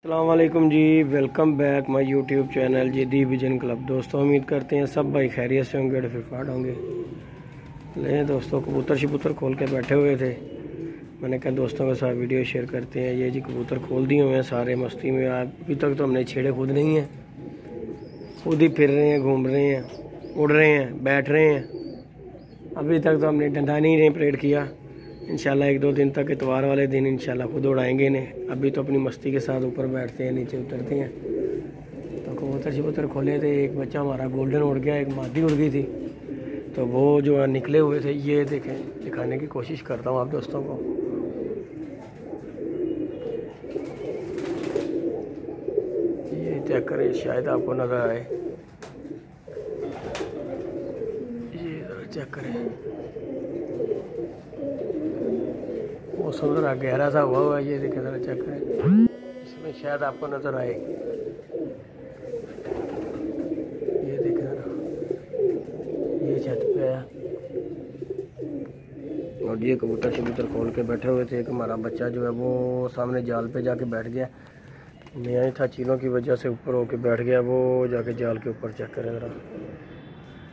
अस्सलाम वालेकुम जी, welcome back my YouTube channel जी दी विजन क्लब। दोस्तों उम्मीद करते हैं सब भाई खैरियत से होंगे, फिटफाट होंगे। ले दोस्तों कबूतर शबूतर खोल के बैठे हुए थे, मैंने कहा दोस्तों के साथ वीडियो शेयर करते हैं। ये जी कबूतर खोल दिए हुए हैं सारे मस्ती में। अभी तक तो हमने छेड़े खुद नहीं हैं, खुद ही फिर रहे हैं, घूम रहे हैं, उड़ रहे हैं, बैठ रहे हैं। अभी तक तो हमने डंडा नहीं परेड किया। इंशाल्लाह एक दो दिन तक, इतवार वाले दिन इंशाल्लाह खुद उड़ाएंगे इन्हें। अभी तो अपनी मस्ती के साथ ऊपर बैठते हैं, नीचे उतरते हैं। तो कबूतर शबूतर खोले थे, एक बच्चा हमारा गोल्डन उड़ गया, एक मादी उड़ गई थी। तो वो जो निकले हुए थे, ये देखें, दिखाने की कोशिश करता हूँ आप दोस्तों को। ये चेक करें, शायद आपको नज़र आए। ये चेक करें, मौसम ज़रा गहरा सा हुआ है। ये देखें ज़रा, चेक करें, इसमें शायद आपको नज़र आए। ये देखें ज़रा, ये छत पे आया और ये कबूतर शबूतर खोल के बैठे हुए थे। एक हमारा बच्चा जो है वो सामने जाल पे जाके बैठ गया। नया ही था, चीलों की वजह से ऊपर होके बैठ गया, वो जाके जाल के ऊपर। चेक करें ज़रा,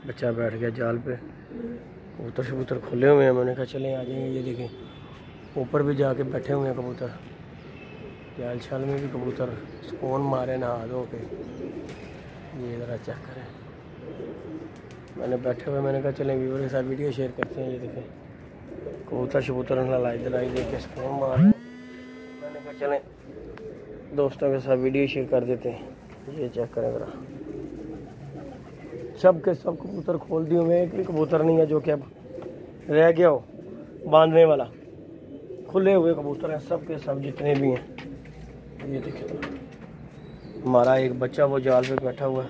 बच्चा बैठ गया जाल पे। कबूतर शबूतर खुले हुए हैं, मैंने कहा चलें आ जाएंगे। ये देखें, ऊपर भी जाके बैठे हुए हैं कबूतर, जाल छाल में भी कबूतर सुकून मारे नहा धो के। ये ज़रा चेक करें, मैंने बैठे हुए, मैंने कहा चलें व्यूअर के साथ वीडियो शेयर करते हैं। ये देखें कबूतर शबूतर लाई दलाई दे के सुकून मार रहे हैं। मैंने कहा चलें दोस्तों के साथ वीडियो शेयर कर देते हैं। ये चेक करें ज़रा, सब के सब कबूतर खोल दिए हुए हैं। एक भी कबूतर नहीं है जो कि अब रह गया हो बांधने वाला। खुले हुए कबूतर हैं सब के सब, जितने भी हैं। ये देखें हमारा एक बच्चा वो जाल पे बैठा हुआ है।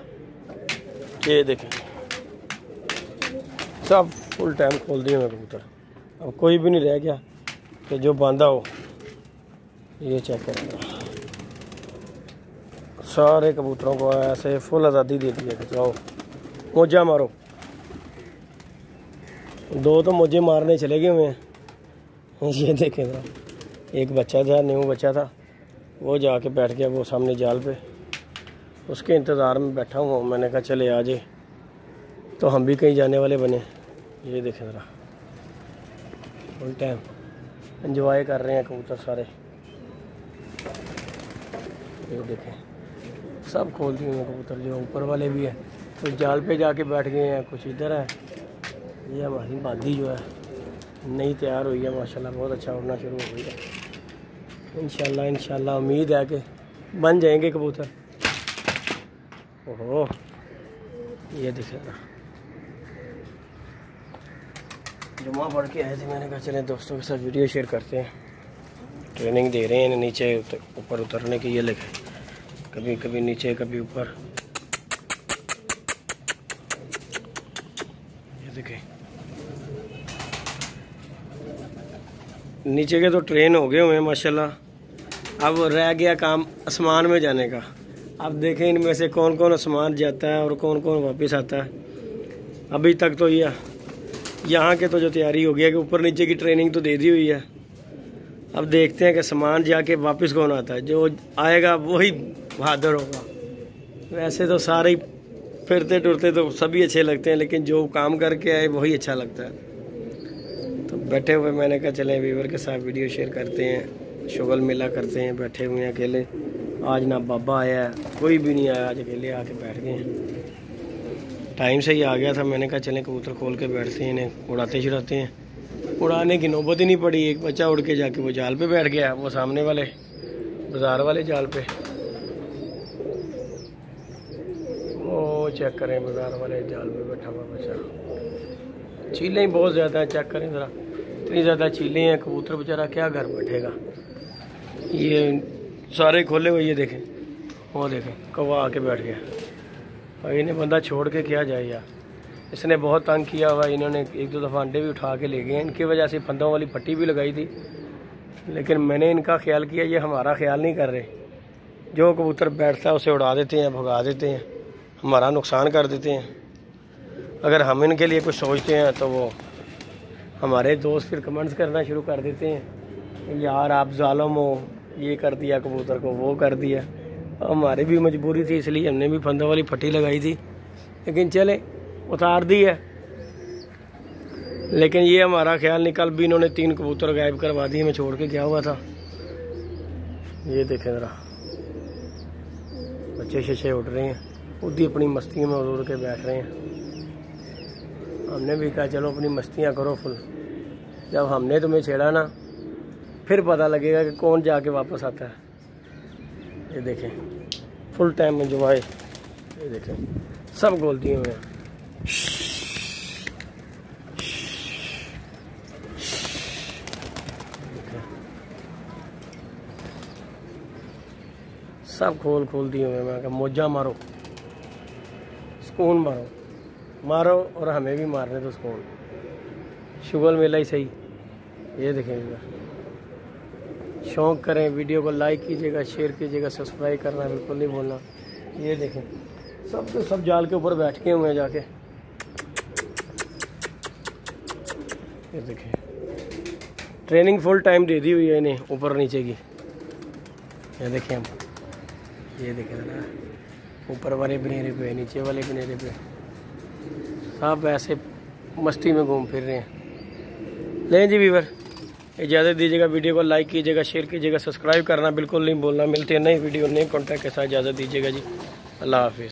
ये देखें सब फुल टाइम खोल दिए हुए कबूतर, अब कोई भी नहीं रह गया कि जो बांधा हो। ये चेक करें, सारे कबूतरों को ऐसे फुल आज़ादी दे दी है कि जाओ मौजा मारो। दो तो मौजे मारने चले गए हुए हैं। ये देखें ना, एक बच्चा था, न्यू बच्चा था, वो जाके बैठ गया वो सामने जाल पे। उसके इंतज़ार में बैठा हूँ। मैंने कहा चले आ जाए, तो हम भी कहीं जाने वाले बने। ये देखें ज़रा, फुल टाइम एंजॉय कर रहे हैं कबूतर सारे। ये देखें सब खोल दिए हैं कबूतर, जो ऊपर वाले भी हैं, कुछ जाल पे जाके बैठ गए हैं, कुछ इधर है। ये हमारी मादी जो है नई तैयार हुई है, माशाल्लाह बहुत अच्छा उड़ना शुरू हो गई है। इंशाल्लाह उम्मीद है कि बन जाएंगे कबूतर। ओहो, ये देखें ना, जुम्मा पढ़ के आए थे, मैंने कहा चलें दोस्तों के साथ वीडियो शेयर करते हैं। ट्रेनिंग दे रहे हैं नीचे ऊपर उतरने की। ये लेके कभी कभी नीचे कभी ऊपर। ये देखें नीचे के तो ट्रेन हो गए हुए हैं माशाल्लाह। अब रह गया काम आसमान में जाने का। अब देखें इनमें से कौन कौन आसमान जाता है और कौन कौन वापस आता है। अभी तक तो यहाँ के तो जो तैयारी हो गया कि ऊपर नीचे की ट्रेनिंग तो दे दी हुई है। अब देखते हैं कि सामान जाके वापस कौन आता है। जो आएगा वही बहादुर होगा। वैसे तो सारे ही फिरते टुरते तो सभी अच्छे लगते हैं, लेकिन जो काम करके आए वही अच्छा लगता है। तो बैठे हुए मैंने कहा चलें व्यूअर के साथ वीडियो शेयर करते हैं, शुगल मेला करते हैं। बैठे हुए हैं अकेले, आज ना बाबा आया है, कोई भी नहीं आया, आज अकेले आके बैठ गए हैं। टाइम से ही आ गया था, मैंने कहा चलें कबूतर खोल के बैठते हैं, इन्हें उड़ाते छुड़ाते हैं। उड़ाने की नौबत ही नहीं पड़ी। एक बच्चा उड़ के जाके वो जाल पे बैठ गया, वो सामने वाले बाजार वाले जाल पे। ओ चेक करें, बाजार वाले जाल पे बैठा हुआ बच्चा। चीलें ही बहुत ज़्यादा हैं, चेक करें ज़रा, इतनी ज़्यादा चीलें हैं। कबूतर बेचारा क्या घर बैठेगा। ये सारे खोले हुए, ये देखें, वो देखें कौवा आके बैठ गया। और इन्हें बंदा छोड़ के क्या जाए यार, इसने बहुत तंग किया हुआ। इन्होंने एक दो दफ़ा अंडे भी उठा के ले गए। इनकी वजह से फंदों वाली पट्टी भी लगाई थी, लेकिन मैंने इनका ख्याल किया, ये हमारा ख्याल नहीं कर रहे। जो कबूतर बैठता है उसे उड़ा देते हैं, भगा देते हैं, हमारा नुकसान कर देते हैं। अगर हम इनके लिए कुछ सोचते हैं तो वो हमारे दोस्त फिर कमेंट्स करना शुरू कर देते हैं, यार आप जालिम हो, ये कर दिया कबूतर को, वो कर दिया। हमारी भी मजबूरी थी इसलिए हमने भी फंदों वाली फट्टी लगाई थी, लेकिन चले उतार दी है। लेकिन ये हमारा ख्याल नहीं, कल भी इन्होंने 3 कबूतर गायब करवा दिए, मैं छोड़ के गया हुआ था। ये देखें ज़रा, बच्चे शचे उड़ रहे हैं, खुद ही अपनी मस्तियों में उड़ के बैठ रहे हैं। हमने भी कहा चलो अपनी मस्तियाँ करो फुल। जब हमने तुम्हें छेड़ा ना, फिर पता लगेगा कि कौन जाके वापस आता है। ये देखें फुल टाइम एंजॉय। ये देखें सब गोल दिए हुए हैं। सब खोल दिए हुए हैं। मैं कहा मौजा मारो, सुकून मारो, मारो और हमें भी मारने दो सुकून। शुगल मेला ही सही। ये देखें, शौक़ करें, वीडियो को लाइक कीजिएगा, शेयर कीजिएगा, सब्सक्राइब करना बिल्कुल नहीं भूलना। ये देखें सब तो सब जाल के ऊपर बैठ के हुए हैं जाके। ये देखें ट्रेनिंग फुल टाइम दे दी हुई है इन्हें ऊपर नीचे की। ये देखें हम, ये देखें ना, ऊपर वाले बनेरे पे, नीचे वाले बनेरे पे, सब ऐसे मस्ती में घूम फिर रहे हैं। लें जी व्यूअर, इजाज़त दीजिएगा, वीडियो को लाइक कीजिएगा, शेयर कीजिएगा, सब्सक्राइब करना बिल्कुल नहीं भूलना। मिलते हैं नई वीडियो नए कॉन्टैक्ट के साथ। इजाज़त दीजिएगा जी, अल्लाह हाफिज़।